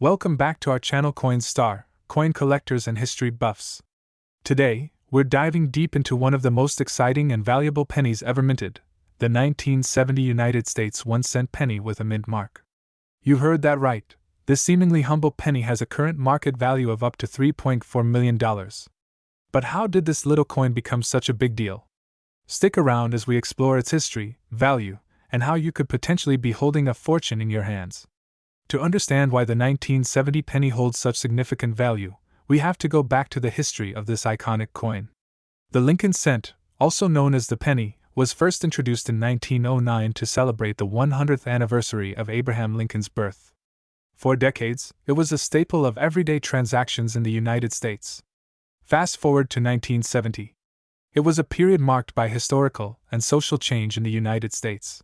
Welcome back to our channel Coin Star, coin collectors and history buffs. Today, we're diving deep into one of the most exciting and valuable pennies ever minted, the 1970 United States 1-cent penny with a mint mark. You heard that right, this seemingly humble penny has a current market value of up to $3.4 million. But how did this little coin become such a big deal? Stick around as we explore its history, value, and how you could potentially be holding a fortune in your hands. To understand why the 1970 penny holds such significant value, we have to go back to the history of this iconic coin. The Lincoln cent, also known as the penny, was first introduced in 1909 to celebrate the 100th anniversary of Abraham Lincoln's birth. For decades, it was a staple of everyday transactions in the United States. Fast forward to 1970. It was a period marked by historical and social change in the United States.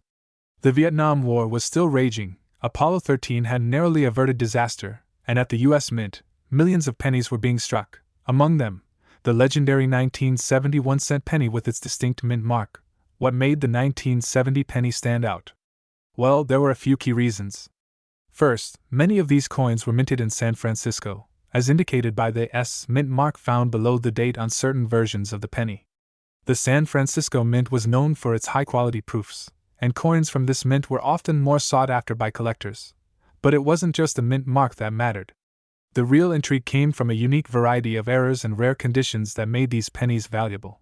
The Vietnam War was still raging. Apollo 13 had narrowly averted disaster, and at the U.S. Mint, millions of pennies were being struck, among them, the legendary 1970 1-cent penny with its distinct mint mark. What made the 1970 penny stand out? Well, there were a few key reasons. First, many of these coins were minted in San Francisco, as indicated by the S mint mark found below the date on certain versions of the penny. The San Francisco Mint was known for its high-quality proofs, and coins from this mint were often more sought after by collectors. But it wasn't just the mint mark that mattered. The real intrigue came from a unique variety of errors and rare conditions that made these pennies valuable.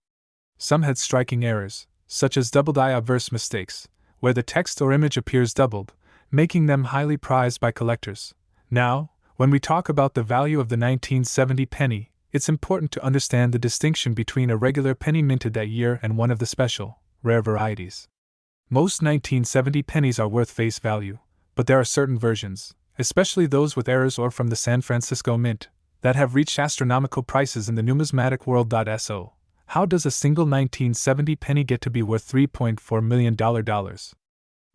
Some had striking errors, such as double-die obverse mistakes, where the text or image appears doubled, making them highly prized by collectors. Now, when we talk about the value of the 1970 penny, it's important to understand the distinction between a regular penny minted that year and one of the special, rare varieties. Most 1970 pennies are worth face value, but there are certain versions, especially those with errors or from the San Francisco Mint, that have reached astronomical prices in the numismatic world. So, how does a single 1970 penny get to be worth $3.4 million?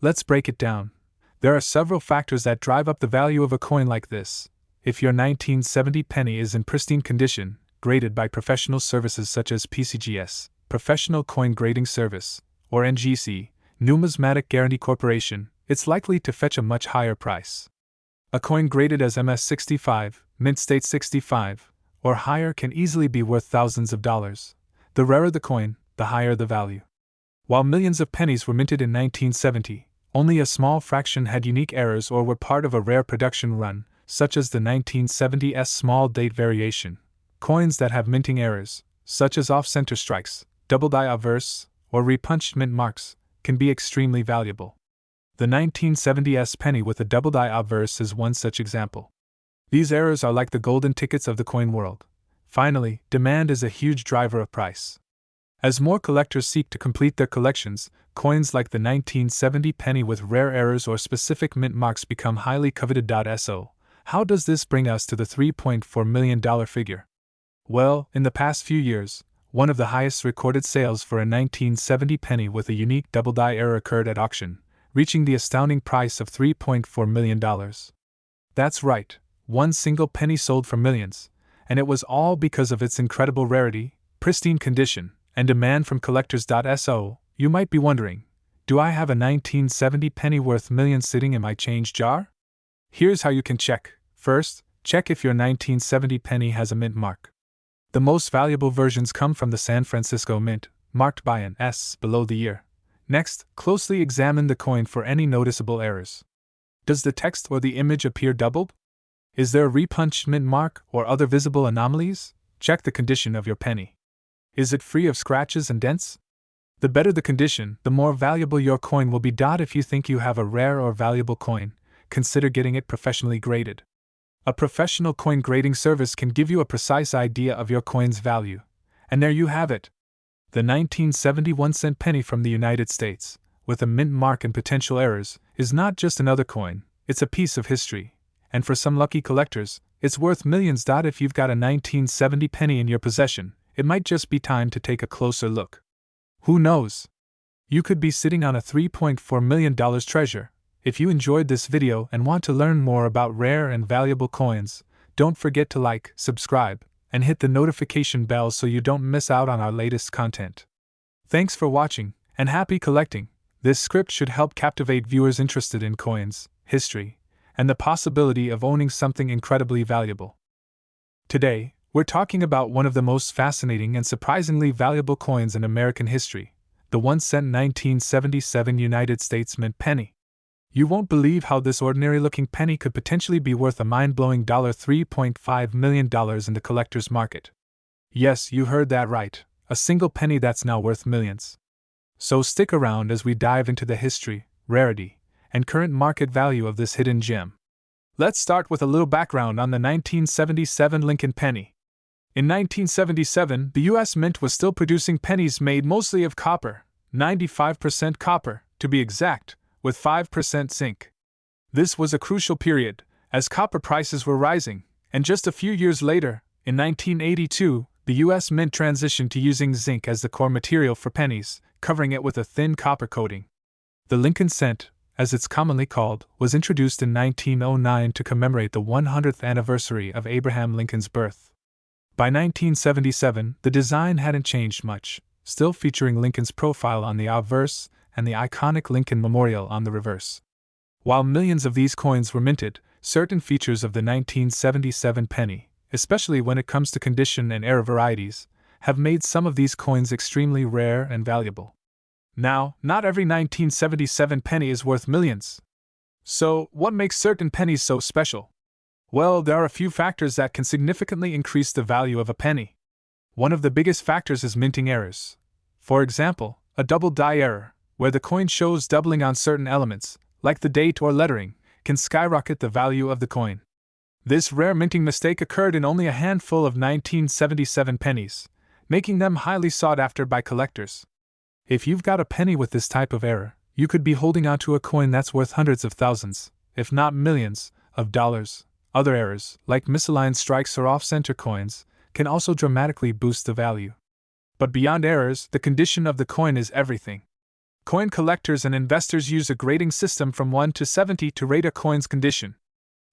Let's break it down. There are several factors that drive up the value of a coin like this. If your 1970 penny is in pristine condition, graded by professional services such as PCGS, Professional Coin Grading Service, or NGC, Numismatic Guarantee Corporation, it's likely to fetch a much higher price. A coin graded as MS65, Mint State 65, or higher can easily be worth thousands of dollars. The rarer the coin, the higher the value. While millions of pennies were minted in 1970, only a small fraction had unique errors or were part of a rare production run, such as the 1970's small date variation. Coins that have minting errors, such as off-center strikes, double-die obverse, or repunched mint marks, can be extremely valuable. The 1970's penny with a double-die obverse is one such example. These errors are like the golden tickets of the coin world. Finally, demand is a huge driver of price. As more collectors seek to complete their collections, coins like the 1970 penny with rare errors or specific mint marks become highly coveted. So, how does this bring us to the $3.4 million figure? Well, in the past few years, one of the highest recorded sales for a 1970 penny with a unique double-die error occurred at auction, reaching the astounding price of $3.4 million. That's right, one single penny sold for millions, and it was all because of its incredible rarity, pristine condition, and demand from collectors. So, you might be wondering, do I have a 1970 penny worth millions sitting in my change jar? Here's how you can check. First, check if your 1970 penny has a mint mark. The most valuable versions come from the San Francisco Mint, marked by an S below the year. Next, closely examine the coin for any noticeable errors. Does the text or the image appear doubled? Is there a repunched mint mark or other visible anomalies? Check the condition of your penny. Is it free of scratches and dents? The better the condition, the more valuable your coin will be. If you think you have a rare or valuable coin, consider getting it professionally graded. A professional coin grading service can give you a precise idea of your coin's value. And there you have it. The 1970 1-cent penny from the United States, with a mint mark and potential errors, is not just another coin, it's a piece of history. And for some lucky collectors, it's worth millions. If you've got a 1970 penny in your possession, it might just be time to take a closer look. Who knows? You could be sitting on a $3.4 million treasure. If you enjoyed this video and want to learn more about rare and valuable coins, don't forget to like, subscribe, and hit the notification bell so you don't miss out on our latest content. Thanks for watching, and happy collecting! This script should help captivate viewers interested in coins, history, and the possibility of owning something incredibly valuable. Today, we're talking about one of the most fascinating and surprisingly valuable coins in American history, the 1-cent 1977 United States Mint penny. You won't believe how this ordinary-looking penny could potentially be worth a mind-blowing $3.5 million in the collector's market. Yes, you heard that right, a single penny that's now worth millions. So stick around as we dive into the history, rarity, and current market value of this hidden gem. Let's start with a little background on the 1977 Lincoln penny. In 1977, the U.S. Mint was still producing pennies made mostly of copper, 95% copper, to be exact, with 5% zinc. This was a crucial period, as copper prices were rising, and just a few years later, in 1982, the U.S. Mint transitioned to using zinc as the core material for pennies, covering it with a thin copper coating. The Lincoln cent, as it's commonly called, was introduced in 1909 to commemorate the 100th anniversary of Abraham Lincoln's birth. By 1977, the design hadn't changed much, still featuring Lincoln's profile on the obverse and the iconic Lincoln Memorial on the reverse. While millions of these coins were minted, certain features of the 1977 penny, especially when it comes to condition and era varieties, have made some of these coins extremely rare and valuable. Now, not every 1977 penny is worth millions. So, what makes certain pennies so special? Well, there are a few factors that can significantly increase the value of a penny. One of the biggest factors is minting errors. For example, a double die error, where the coin shows doubling on certain elements, like the date or lettering, can skyrocket the value of the coin. This rare minting mistake occurred in only a handful of 1977 pennies, making them highly sought after by collectors. If you've got a penny with this type of error, you could be holding onto a coin that's worth hundreds of thousands, if not millions, of dollars. Other errors, like misaligned strikes or off-center coins, can also dramatically boost the value. But beyond errors, the condition of the coin is everything. Coin collectors and investors use a grading system from 1 to 70 to rate a coin's condition.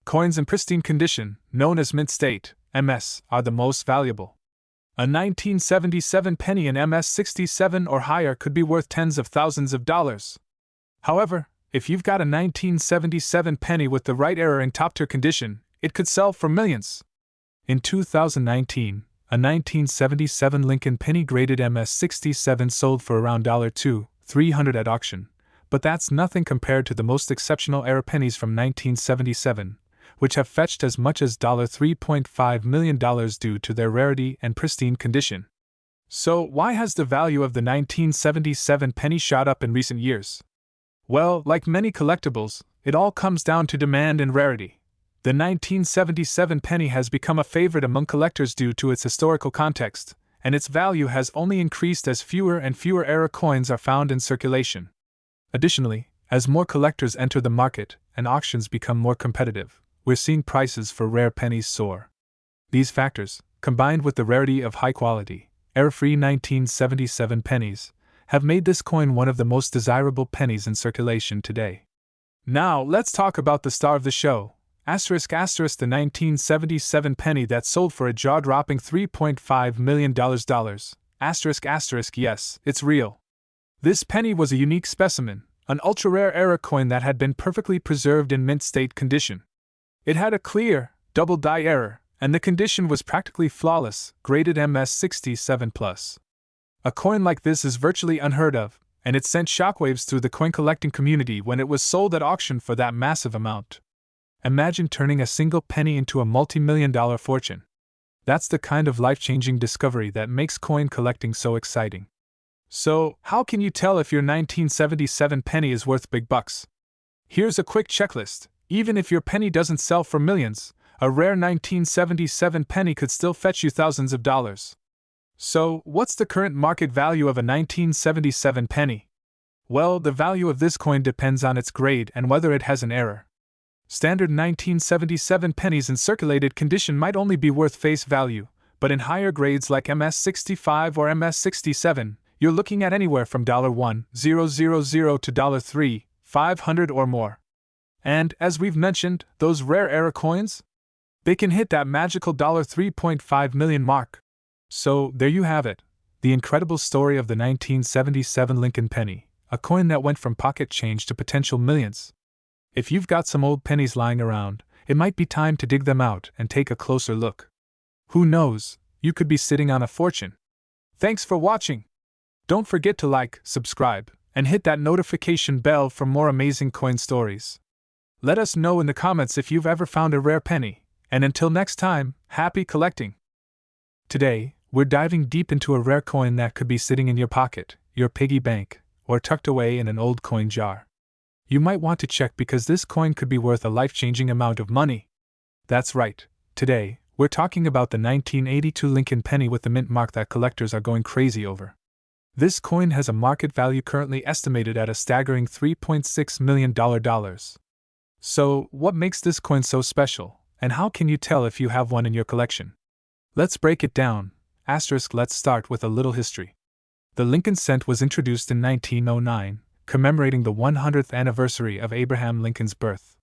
Coins in pristine condition, known as mint state, MS, are the most valuable. A 1977 penny in MS 67 or higher could be worth tens of thousands of dollars. However, if you've got a 1977 penny with the right error in top-tier condition, it could sell for millions. In 2019, a 1977 Lincoln penny graded MS 67 sold for around $300 at auction, but that's nothing compared to the most exceptional era pennies from 1977, which have fetched as much as $3.5 million due to their rarity and pristine condition. So, why has the value of the 1977 penny shot up in recent years? Well, like many collectibles, it all comes down to demand and rarity. The 1977 penny has become a favorite among collectors due to its historical context, and its value has only increased as fewer and fewer era coins are found in circulation. Additionally, as more collectors enter the market and auctions become more competitive, we're seeing prices for rare pennies soar. These factors, combined with the rarity of high-quality, error-free 1977 pennies, have made this coin one of the most desirable pennies in circulation today. Now, let's talk about the star of the show, *** the 1977 penny that sold for a jaw-dropping $3.5 million. ***, yes, it's real. This penny was a unique specimen, an ultra-rare era coin that had been perfectly preserved in mint state condition. It had a clear, double die error, and the condition was practically flawless, graded MS 67+. A coin like this is virtually unheard of, and it sent shockwaves through the coin collecting community when it was sold at auction for that massive amount. Imagine turning a single penny into a multi-million-dollar fortune. That's the kind of life-changing discovery that makes coin collecting so exciting. So, how can you tell if your 1977 penny is worth big bucks? Here's a quick checklist. Even if your penny doesn't sell for millions, a rare 1977 penny could still fetch you thousands of dollars. So, what's the current market value of a 1977 penny? Well, the value of this coin depends on its grade and whether it has an error. Standard 1977 pennies in circulated condition might only be worth face value, but in higher grades like MS 65 or MS 67, you're looking at anywhere from $1,000 to $3,500 or more. And, as we've mentioned, those rare era coins? They can hit that magical $3.5 million mark. So, there you have it, the incredible story of the 1977 Lincoln penny, a coin that went from pocket change to potential millions. If you've got some old pennies lying around, it might be time to dig them out and take a closer look. Who knows, you could be sitting on a fortune. Thanks for watching! Don't forget to like, subscribe, and hit that notification bell for more amazing coin stories. Let us know in the comments if you've ever found a rare penny, and until next time, happy collecting! Today, we're diving deep into a rare coin that could be sitting in your pocket, your piggy bank, or tucked away in an old coin jar. You might want to check because this coin could be worth a life-changing amount of money. That's right, today, we're talking about the 1982 Lincoln penny with the mint mark that collectors are going crazy over. This coin has a market value currently estimated at a staggering $3.6 million. So, what makes this coin so special, and how can you tell if you have one in your collection? Let's break it down. Let's start with a little history. The Lincoln cent was introduced in 1909, commemorating the 100th anniversary of Abraham Lincoln's birth.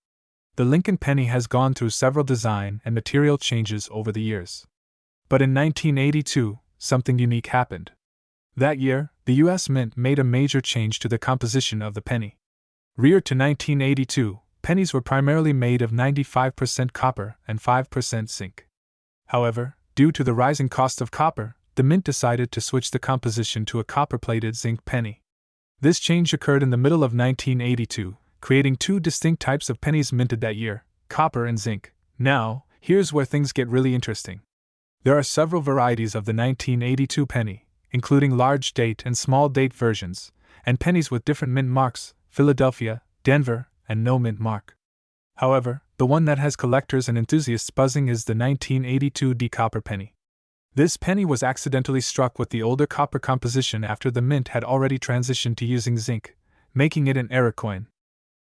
The Lincoln penny has gone through several design and material changes over the years. But in 1982, something unique happened. That year, the U.S. Mint made a major change to the composition of the penny. Prior to 1982, pennies were primarily made of 95% copper and 5% zinc. However, due to the rising cost of copper, the Mint decided to switch the composition to a copper-plated zinc penny. This change occurred in the middle of 1982, creating two distinct types of pennies minted that year, copper and zinc. Now, here's where things get really interesting. There are several varieties of the 1982 penny, including large date and small date versions, and pennies with different mint marks, Philadelphia, Denver, and no mint mark. However, the one that has collectors and enthusiasts buzzing is the 1982 D-copper penny. This penny was accidentally struck with the older copper composition after the mint had already transitioned to using zinc, making it an error coin.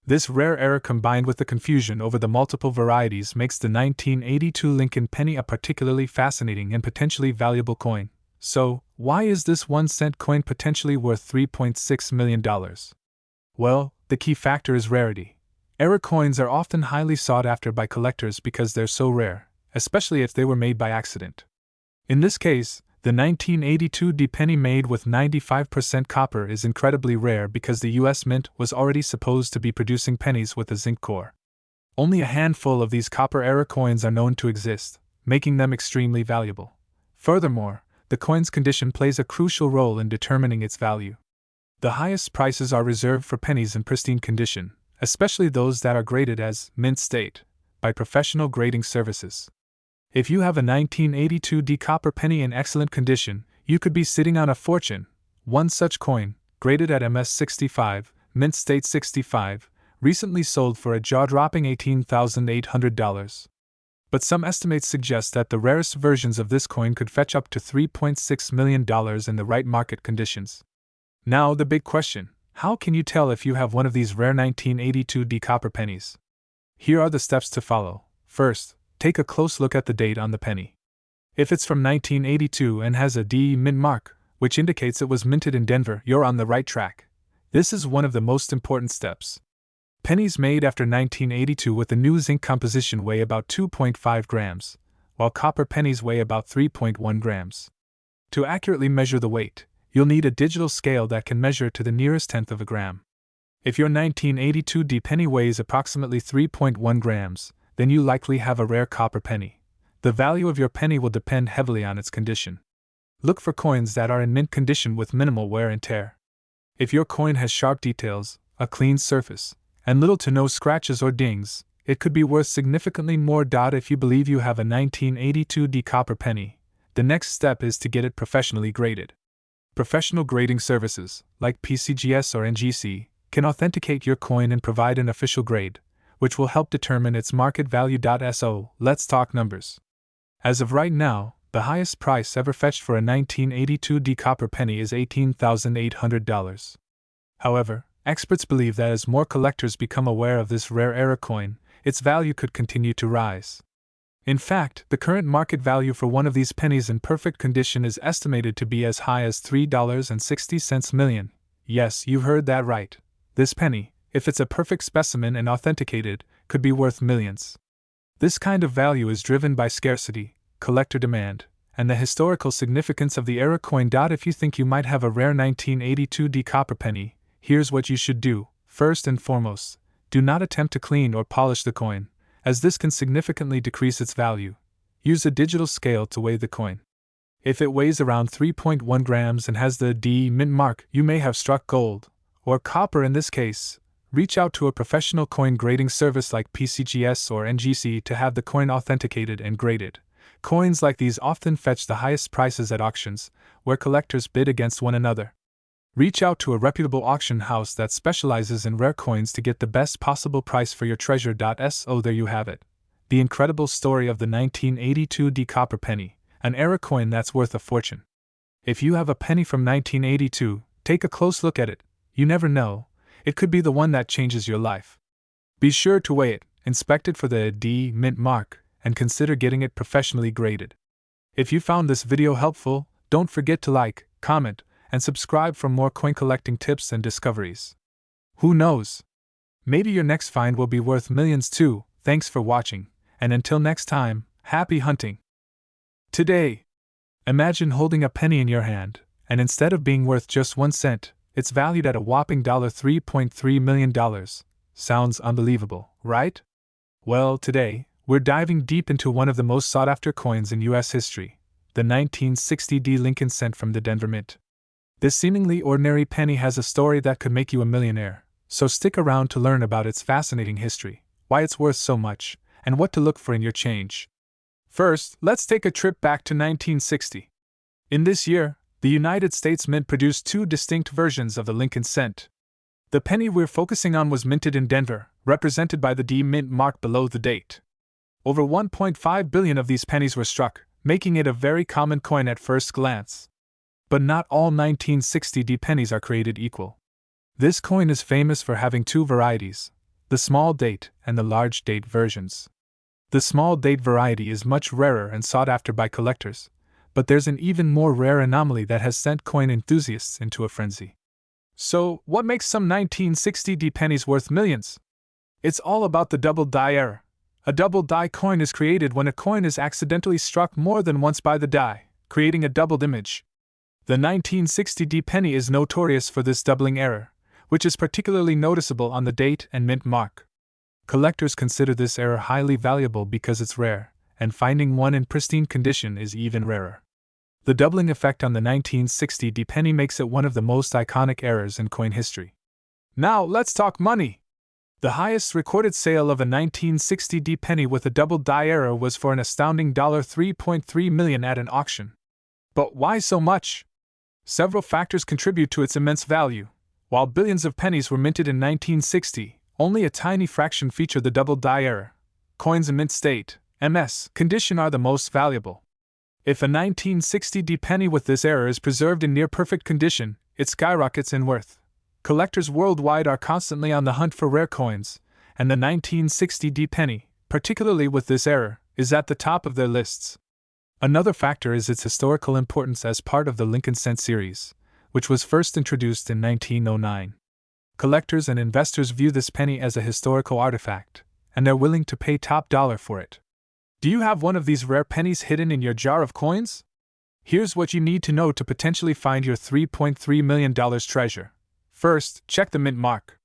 This rare error combined with the confusion over the multiple varieties makes the 1982 Lincoln penny a particularly fascinating and potentially valuable coin. So, why is this 1-cent coin potentially worth $3.6 million? Well, the key factor is rarity. Error coins are often highly sought after by collectors because they're so rare, especially if they were made by accident. In this case, the 1982 D penny made with 95% copper is incredibly rare because the U.S. Mint was already supposed to be producing pennies with a zinc core. Only a handful of these copper error coins are known to exist, making them extremely valuable. Furthermore, the coin's condition plays a crucial role in determining its value. The highest prices are reserved for pennies in pristine condition, especially those that are graded as mint state by professional grading services. If you have a 1982 D copper penny in excellent condition, you could be sitting on a fortune. One such coin, graded at MS 65, mint state 65, recently sold for a jaw-dropping $18,800. But some estimates suggest that the rarest versions of this coin could fetch up to $3.6 million in the right market conditions. Now the big question, how can you tell if you have one of these rare 1982 D copper pennies? Here are the steps to follow. First, take a close look at the date on the penny. If it's from 1982 and has a D mint mark, which indicates it was minted in Denver, you're on the right track. This is one of the most important steps. Pennies made after 1982 with the new zinc composition weigh about 2.5 grams, while copper pennies weigh about 3.1 grams. To accurately measure the weight, you'll need a digital scale that can measure to the nearest tenth of a gram. If your 1982 D penny weighs approximately 3.1 grams, then you likely have a rare copper penny. The value of your penny will depend heavily on its condition. Look for coins that are in mint condition with minimal wear and tear. If your coin has sharp details, a clean surface, and little to no scratches or dings, it could be worth significantly more. If you believe you have a 1982 D copper penny, the next step is to get it professionally graded. Professional grading services, like PCGS or NGC, can authenticate your coin and provide an official grade, which will help determine its market value. So, let's talk numbers. As of right now, the highest price ever fetched for a 1982 D copper penny is $18,800. However, experts believe that as more collectors become aware of this rare error coin, its value could continue to rise. In fact, the current market value for one of these pennies in perfect condition is estimated to be as high as $3.60 million. Yes, you heard that right. This penny, if it's a perfect specimen and authenticated, could be worth millions. This kind of value is driven by scarcity, collector demand, and the historical significance of the error coin. If you think you might have a rare 1982 D copper penny, here's what you should do. First and foremost, Do not attempt to clean or polish the coin, as this can significantly decrease its value. Use a digital scale to weigh the coin. If it weighs around 3.1 grams and has the D mint mark, you may have struck gold, or copper in this case. Reach out to a professional coin grading service like PCGS or NGC to have the coin authenticated and graded. Coins like these often fetch the highest prices at auctions, where collectors bid against one another. Reach out to a reputable auction house that specializes in rare coins to get the best possible price for your treasure. So there you have it. The incredible story of the 1982 D copper penny, an era coin that's worth a fortune. If you have a penny from 1982, take a close look at it. You never know, it could be the one that changes your life. Be sure to weigh it, inspect it for the D mint mark, and consider getting it professionally graded. If you found this video helpful, don't forget to like, comment, and subscribe for more coin collecting tips and discoveries. Who knows? Maybe your next find will be worth millions too. Thanks for watching, and until next time, happy hunting! Today, imagine holding a penny in your hand, and instead of being worth just 1 cent, it's valued at a whopping $3.3 million. Sounds unbelievable, right? Well, today, we're diving deep into one of the most sought-after coins in U.S. history, the 1960 D Lincoln cent from the Denver Mint. This seemingly ordinary penny has a story that could make you a millionaire, so stick around to learn about its fascinating history, why it's worth so much, and what to look for in your change. First, let's take a trip back to 1960. In this year, the United States Mint produced 2 distinct versions of the Lincoln cent. The penny we're focusing on was minted in Denver, represented by the D mint mark below the date. Over 1.5 billion of these pennies were struck, making it a very common coin at first glance. But not all 1960 D pennies are created equal. This coin is famous for having 2 varieties, the small date and the large date versions. The small date variety is much rarer and sought after by collectors, but there's an even more rare anomaly that has sent coin enthusiasts into a frenzy. So, what makes some 1960 D pennies worth millions? It's all about the double die error. A double die coin is created when a coin is accidentally struck more than once by the die, creating a doubled image. The 1960 D penny is notorious for this doubling error, which is particularly noticeable on the date and mint mark. Collectors consider this error highly valuable because it's rare, and finding one in pristine condition is even rarer. The doubling effect on the 1960 D penny makes it one of the most iconic errors in coin history. Now, let's talk money! The highest recorded sale of a 1960 D penny with a double die error was for an astounding $3.3 million at an auction. But why so much? Several factors contribute to its immense value. While billions of pennies were minted in 1960, only a tiny fraction feature the double die error. Coins in mint state, MS, condition are the most valuable. If a 1960 D penny with this error is preserved in near-perfect condition, it skyrockets in worth. Collectors worldwide are constantly on the hunt for rare coins, and the 1960 D penny, particularly with this error, is at the top of their lists. Another factor is its historical importance as part of the Lincoln cent series, which was first introduced in 1909. Collectors and investors view this penny as a historical artifact, and they're willing to pay top dollar for it. Do you have one of these rare pennies hidden in your jar of coins? Here's what you need to know to potentially find your $3.3 million treasure. First, check the mint mark.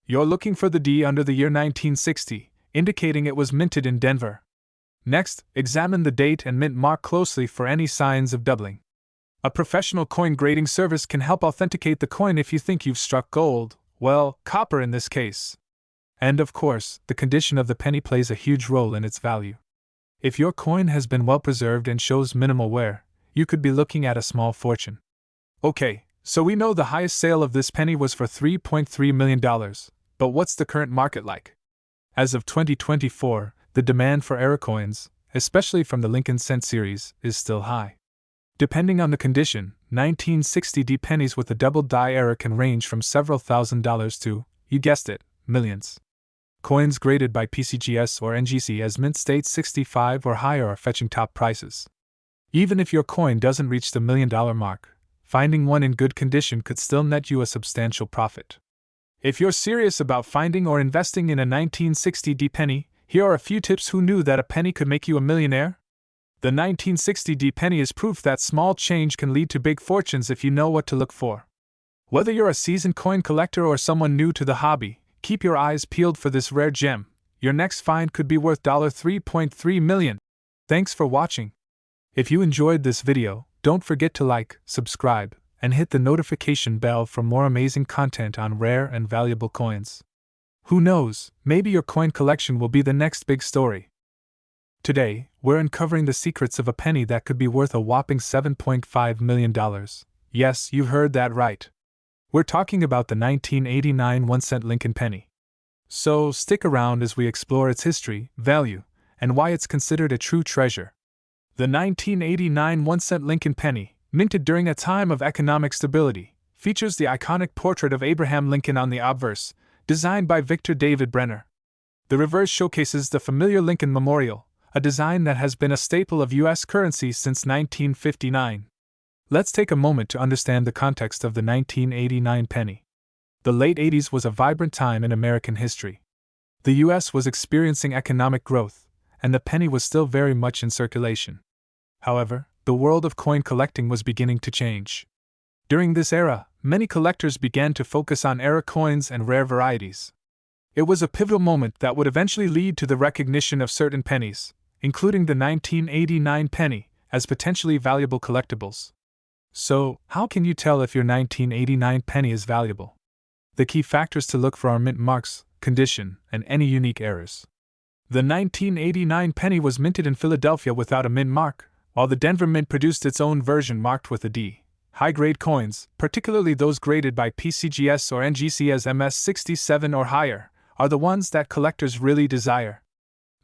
You're looking for the D under the year 1960, indicating it was minted in Denver. Next, examine the date and mint mark closely for any signs of doubling. A professional coin grading service can help authenticate the coin if you think you've struck gold, well, copper in this case. And of course, the condition of the penny plays a huge role in its value. If your coin has been well preserved and shows minimal wear, you could be looking at a small fortune. Okay, so we know the highest sale of this penny was for $3.3 million, but what's the current market like? As of 2024, the demand for era coins, especially from the Lincoln cent series, is still high. Depending on the condition, 1960 D pennies with a double die error can range from several $1,000s to, you guessed it, millions. Coins graded by PCGS or NGC as mint state 65 or higher are fetching top prices. Even if your coin doesn't reach the $1 million mark, finding one in good condition could still net you a substantial profit. If you're serious about finding or investing in a 1960 D penny, here are a few tips. Who knew that a penny could make you a millionaire? The 1960 D penny is proof that small change can lead to big fortunes if you know what to look for. Whether you're a seasoned coin collector or someone new to the hobby, Keep your eyes peeled for this rare gem. Your next find could be worth $3.3 million. Thanks for watching. If you enjoyed this video, don't forget to like, subscribe, and hit the notification bell for more amazing content on rare and valuable coins. Who knows, maybe your coin collection will be the next big story. Today, we're uncovering the secrets of a penny that could be worth a whopping $7.5 million. Yes, you've heard that right. We're talking about the 1989 1-cent Lincoln penny. So, stick around as we explore its history, value, and why it's considered a true treasure. The 1989 1-cent Lincoln penny, minted during a time of economic stability, features the iconic portrait of Abraham Lincoln on the obverse, designed by Victor David Brenner. The reverse showcases the familiar Lincoln Memorial, a design that has been a staple of U.S. currency since 1959. Let's take a moment to understand the context of the 1989 penny. The late 80s was a vibrant time in American history. The U.S. was experiencing economic growth, and the penny was still very much in circulation. However, the world of coin collecting was beginning to change. During this era, many collectors began to focus on era coins and rare varieties. It was a pivotal moment that would eventually lead to the recognition of certain pennies, including the 1989 penny, as potentially valuable collectibles. So, how can you tell if your 1989 penny is valuable? The key factors to look for are mint marks, condition, and any unique errors. The 1989 penny was minted in Philadelphia without a mint mark, while the Denver Mint produced its own version marked with a D. High-grade coins, particularly those graded by PCGS or NGC as MS67 or higher, are the ones that collectors really desire.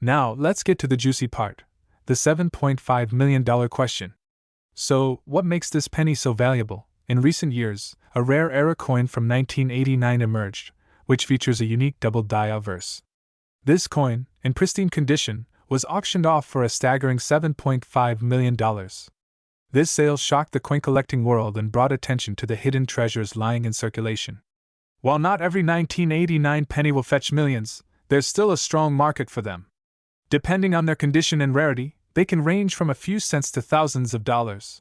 Now, let's get to the juicy part, the $7.5 million question. So, what makes this penny so valuable? In recent years, a rare era coin from 1989 emerged, which features a unique double die obverse. This coin, in pristine condition, was auctioned off for a staggering $7.5 million. This sale shocked the coin collecting world and brought attention to the hidden treasures lying in circulation. While not every 1989 penny will fetch millions, there's still a strong market for them. Depending on their condition and rarity, they can range from a few cents to thousands of dollars.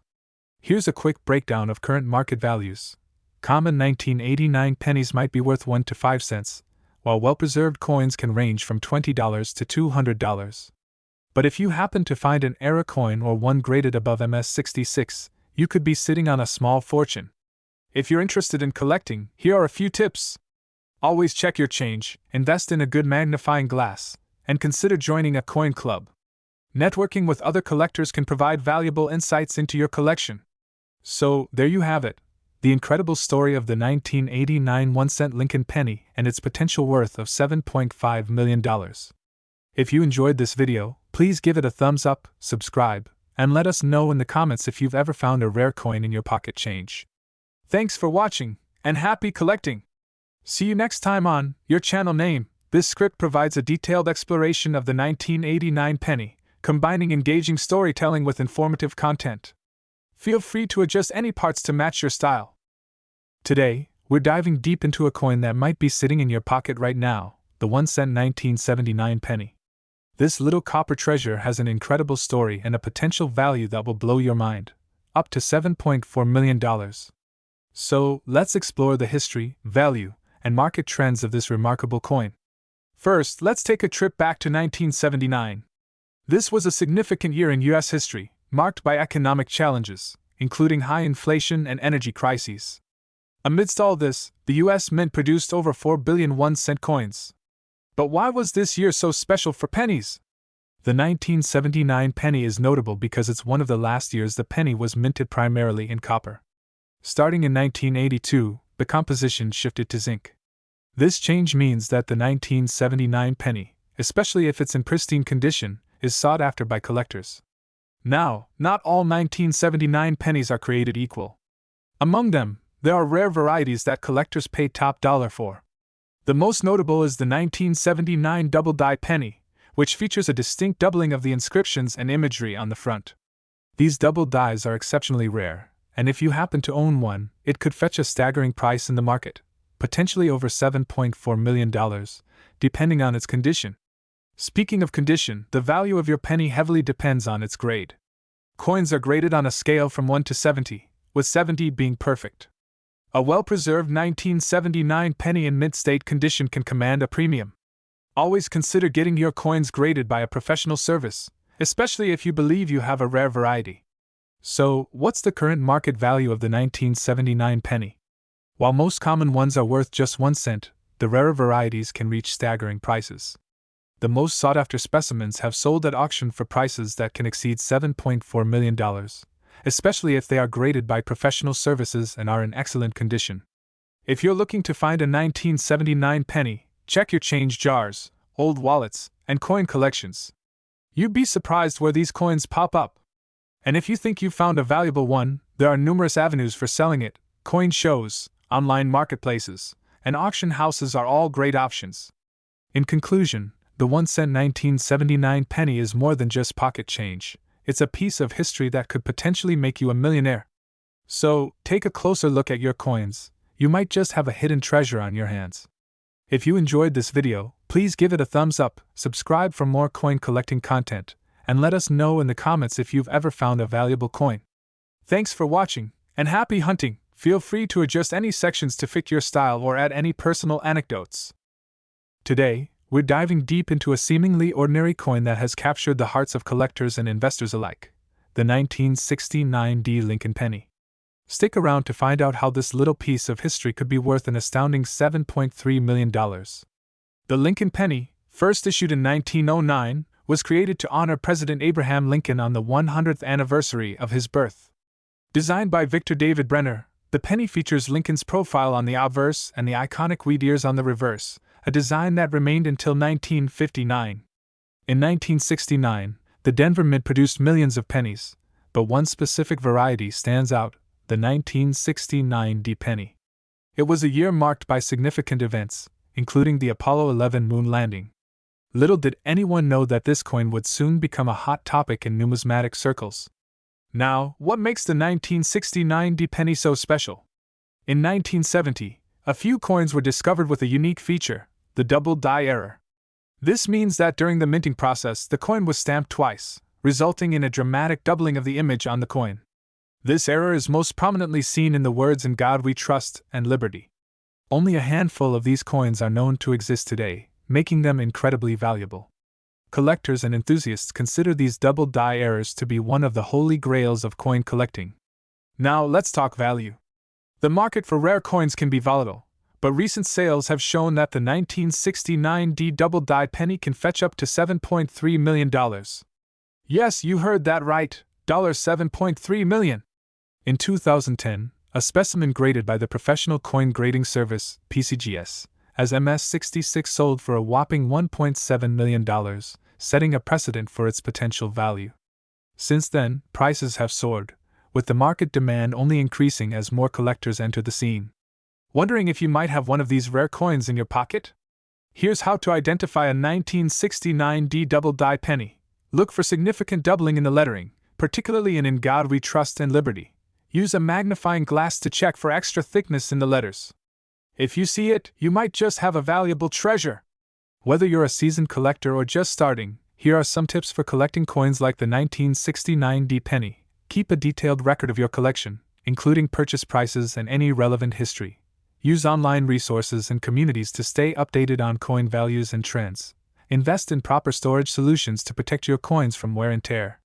Here's a quick breakdown of current market values. Common 1989 pennies might be worth 1 to 5 cents, while well-preserved coins can range from $20 to $200. But if you happen to find an era coin or one graded above MS66, you could be sitting on a small fortune. If you're interested in collecting, here are a few tips. Always check your change, invest in a good magnifying glass, and consider joining a coin club. Networking with other collectors can provide valuable insights into your collection. So, there you have it, the incredible story of the 1989 1-cent Lincoln penny and its potential worth of $7.5 million. If you enjoyed this video, please give it a thumbs up, subscribe, and let us know in the comments if you've ever found a rare coin in your pocket change. Thanks for watching, and happy collecting! See you next time on Your Channel Name. This script provides a detailed exploration of the 1989 penny, combining engaging storytelling with informative content. Feel free to adjust any parts to match your style. Today, we're diving deep into a coin that might be sitting in your pocket right now, the 1-cent 1979 penny. This little copper treasure has an incredible story and a potential value that will blow your mind, up to $7.4 million. So, let's explore the history, value, and market trends of this remarkable coin. First, let's take a trip back to 1979. This was a significant year in U.S. history, marked by economic challenges, including high inflation and energy crises. Amidst all this, the U.S. Mint produced over 4 billion 1-cent coins. But why was this year so special for pennies? The 1979 penny is notable because it's one of the last years the penny was minted primarily in copper. Starting in 1982, the composition shifted to zinc. This change means that the 1979 penny, especially if it's in pristine condition, is sought after by collectors. Now, not all 1979 pennies are created equal. Among them, there are rare varieties that collectors pay top dollar for. The most notable is the 1979 double die penny, which features a distinct doubling of the inscriptions and imagery on the front. These double dies are exceptionally rare, and if you happen to own one, it could fetch a staggering price in the market, potentially over $7.4 million, depending on its condition. Speaking of condition, the value of your penny heavily depends on its grade. Coins are graded on a scale from 1 to 70, with 70 being perfect. A well-preserved 1979 penny in mint state condition can command a premium. Always consider getting your coins graded by a professional service, especially if you believe you have a rare variety. So, what's the current market value of the 1979 penny? While most common ones are worth just 1 cent, the rarer varieties can reach staggering prices. The most sought-after specimens have sold at auction for prices that can exceed $7.4 million, especially if they are graded by professional services and are in excellent condition. If you're looking to find a 1979 penny, check your change jars, old wallets, and coin collections. You'd be surprised where these coins pop up. And if you think you've found a valuable one, there are numerous avenues for selling it. Coin shows, online marketplaces, and auction houses are all great options. In conclusion, the 1 cent 1979 penny is more than just pocket change. It's a piece of history that could potentially make you a millionaire. So, take a closer look at your coins. You might just have a hidden treasure on your hands. If you enjoyed this video, please give it a thumbs up, subscribe for more coin collecting content, and let us know in the comments if you've ever found a valuable coin. Thanks for watching, and happy hunting! Feel free to adjust any sections to fit your style or add any personal anecdotes. Today, we're diving deep into a seemingly ordinary coin that has captured the hearts of collectors and investors alike, the 1969 Lincoln penny. Stick around to find out how this little piece of history could be worth an astounding $7.3 million. The Lincoln penny, first issued in 1909, was created to honor President Abraham Lincoln on the 100th anniversary of his birth. Designed by Victor David Brenner, the penny features Lincoln's profile on the obverse and the iconic wheat ears on the reverse, a design that remained until 1959. In 1969, the Denver Mint produced millions of pennies, but one specific variety stands out: the 1969 penny. It was a year marked by significant events, including the Apollo 11 moon landing. Little did anyone know that this coin would soon become a hot topic in numismatic circles. Now, what makes the 1969 penny so special? In 1970, a few coins were discovered with a unique feature: the double die error. This means that during the minting process, the coin was stamped twice, resulting in a dramatic doubling of the image on the coin. This error is most prominently seen in the words "In God We Trust" and "Liberty." Only a handful of these coins are known to exist today, making them incredibly valuable. Collectors and enthusiasts consider these double die errors to be one of the holy grails of coin collecting. Now let's talk value. The market for rare coins can be volatile, but recent sales have shown that the 1969 double die penny can fetch up to $7.3 million. Yes, you heard that right, $7.3 million. In 2010, a specimen graded by the Professional Coin Grading Service, PCGS, as MS-66 sold for a whopping $1.7 million, setting a precedent for its potential value. Since then, prices have soared, with the market demand only increasing as more collectors enter the scene. Wondering if you might have one of these rare coins in your pocket? Here's how to identify a 1969 double die penny. Look for significant doubling in the lettering, particularly in God We Trust and Liberty. Use a magnifying glass to check for extra thickness in the letters. If you see it, you might just have a valuable treasure. Whether you're a seasoned collector or just starting, here are some tips for collecting coins like the 1969 penny. Keep a detailed record of your collection, including purchase prices and any relevant history. Use online resources and communities to stay updated on coin values and trends. Invest in proper storage solutions to protect your coins from wear and tear.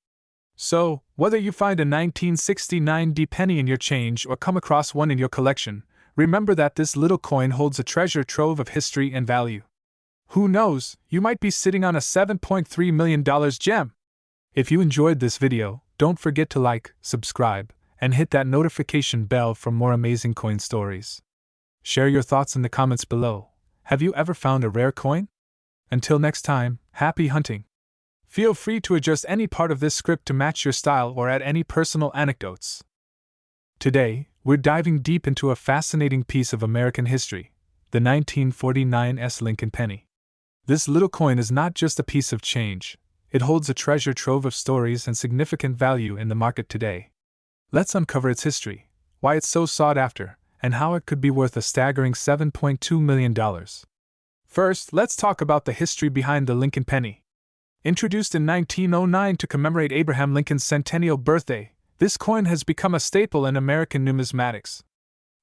So, whether you find a 1969 penny in your change or come across one in your collection, remember that this little coin holds a treasure trove of history and value. Who knows, you might be sitting on a $7.3 million gem. If you enjoyed this video, don't forget to like, subscribe, and hit that notification bell for more amazing coin stories. Share your thoughts in the comments below. Have you ever found a rare coin? Until next time, happy hunting! Feel free to adjust any part of this script to match your style or add any personal anecdotes. Today, we're diving deep into a fascinating piece of American history, the 1949 Lincoln penny. This little coin is not just a piece of change, it holds a treasure trove of stories and significant value in the market today. Let's uncover its history, why it's so sought after, and how it could be worth a staggering $7.2 million. First, let's talk about the history behind the Lincoln penny. Introduced in 1909 to commemorate Abraham Lincoln's centennial birthday, this coin has become a staple in American numismatics.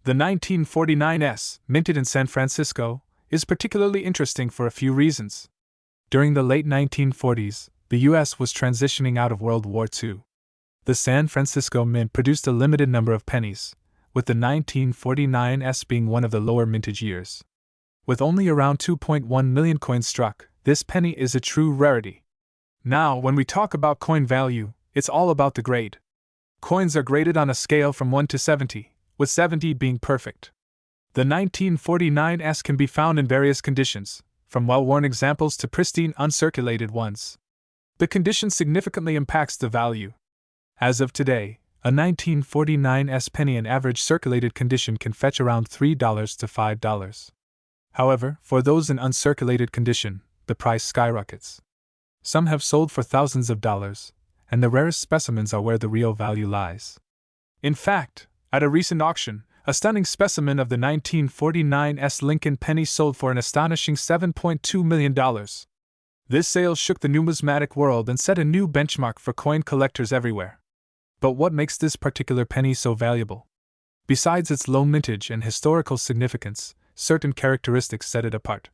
The 1949s, minted in San Francisco, is particularly interesting for a few reasons. During the late 1940s, the U.S. was transitioning out of World War II. The San Francisco Mint produced a limited number of pennies, with the 1949s being one of the lower mintage years. With only around 2.1 million coins struck, this penny is a true rarity. Now, when we talk about coin value, it's all about the grade. Coins are graded on a scale from 1 to 70, with 70 being perfect. The 1949s can be found in various conditions, from well-worn examples to pristine uncirculated ones. The condition significantly impacts the value. As of today, a 1949s penny in average circulated condition can fetch around $3 to $5. However, for those in uncirculated condition, the price skyrockets. Some have sold for thousands of dollars, and the rarest specimens are where the real value lies. In fact, at a recent auction, a stunning specimen of the 1949s Lincoln penny sold for an astonishing $7.2 million. This sale shook the numismatic world and set a new benchmark for coin collectors everywhere. But what makes this particular penny so valuable? Besides its low mintage and historical significance, certain characteristics set it apart.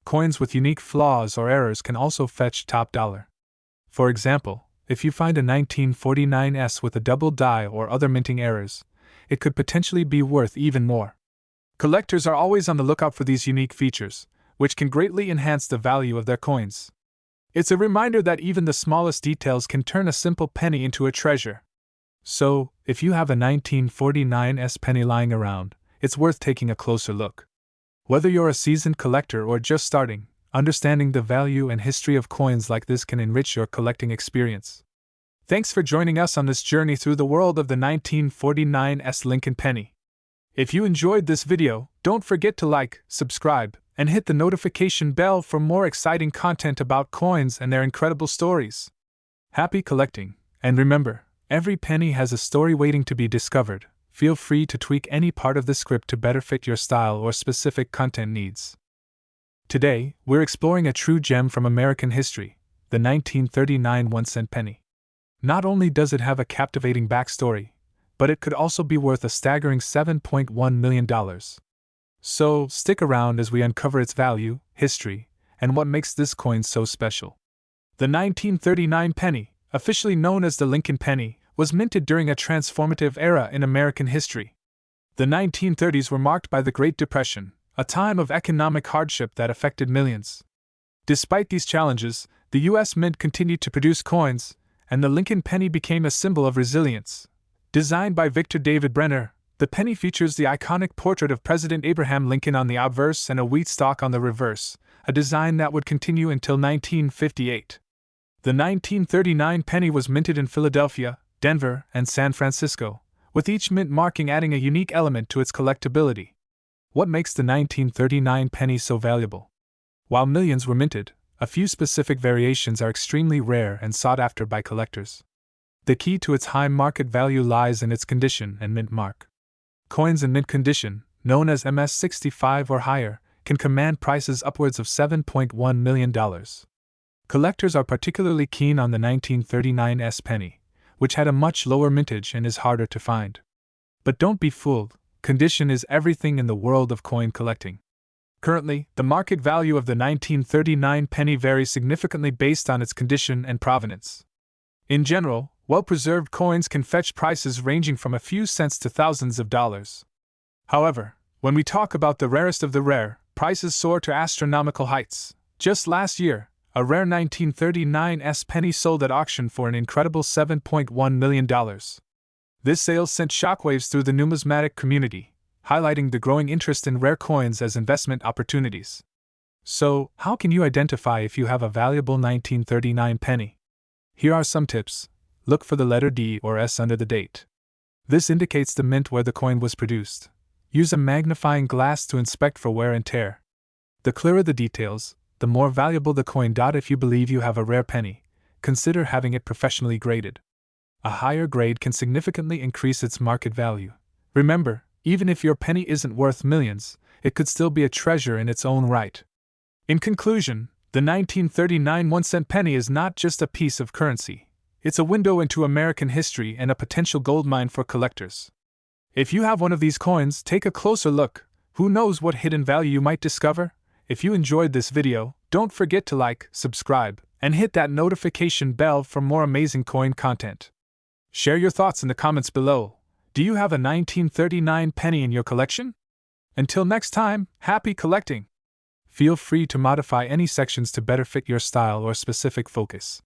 Coins with unique flaws or errors can also fetch top dollar. For example, if you find a 1949s with a double die or other minting errors, it could potentially be worth even more. Collectors are always on the lookout for these unique features, which can greatly enhance the value of their coins. It's a reminder that even the smallest details can turn a simple penny into a treasure. So, if you have a 1949s penny lying around, it's worth taking a closer look. Whether you're a seasoned collector or just starting, understanding the value and history of coins like this can enrich your collecting experience. Thanks for joining us on this journey through the world of the 1949s Lincoln penny. If you enjoyed this video, don't forget to like, subscribe, and hit the notification bell for more exciting content about coins and their incredible stories. Happy collecting, and remember, every penny has a story waiting to be discovered. Feel free to tweak any part of the script to better fit your style or specific content needs. Today, we're exploring a true gem from American history, the 1939 1-cent penny. Not only does it have a captivating backstory, but it could also be worth a staggering $7.1 million. So, stick around as we uncover its value, history, and what makes this coin so special. The 1939 penny, officially known as the Lincoln penny, was minted during a transformative era in American history. The 1930s were marked by the Great Depression, a time of economic hardship that affected millions. Despite these challenges, the U.S. Mint continued to produce coins, and the Lincoln penny became a symbol of resilience. Designed by Victor David Brenner, the penny features the iconic portrait of President Abraham Lincoln on the obverse and a wheat stalk on the reverse, a design that would continue until 1958. The 1939 penny was minted in Philadelphia, Denver, and San Francisco, with each mint marking adding a unique element to its collectability. What makes the 1939 penny so valuable? While millions were minted, a few specific variations are extremely rare and sought after by collectors. The key to its high market value lies in its condition and mint mark. Coins in mint condition, known as MS-65 or higher, can command prices upwards of $7.1 million. Collectors are particularly keen on the 1939s penny, which had a much lower mintage and is harder to find. But don't be fooled, condition is everything in the world of coin collecting. Currently, the market value of the 1939 penny varies significantly based on its condition and provenance. In general, well-preserved coins can fetch prices ranging from a few cents to thousands of dollars. However, when we talk about the rarest of the rare, prices soar to astronomical heights. Just last year, a rare 1939s penny sold at auction for an incredible $7.1 million. This sale sent shockwaves through the numismatic community, highlighting the growing interest in rare coins as investment opportunities. So, how can you identify if you have a valuable 1939 penny? Here are some tips. Look for the letter D or S under the date. This indicates the mint where the coin was produced. Use a magnifying glass to inspect for wear and tear. The clearer the details, the more valuable the coin. If you believe you have a rare penny, consider having it professionally graded. A higher grade can significantly increase its market value. Remember, even if your penny isn't worth millions, it could still be a treasure in its own right. In conclusion, the 1939 1-cent penny is not just a piece of currency. It's a window into American history and a potential goldmine for collectors. If you have one of these coins, take a closer look. Who knows what hidden value you might discover? If you enjoyed this video, don't forget to like, subscribe, and hit that notification bell for more amazing coin content. Share your thoughts in the comments below. Do you have a 1939 penny in your collection? Until next time, happy collecting! Feel free to modify any sections to better fit your style or specific focus.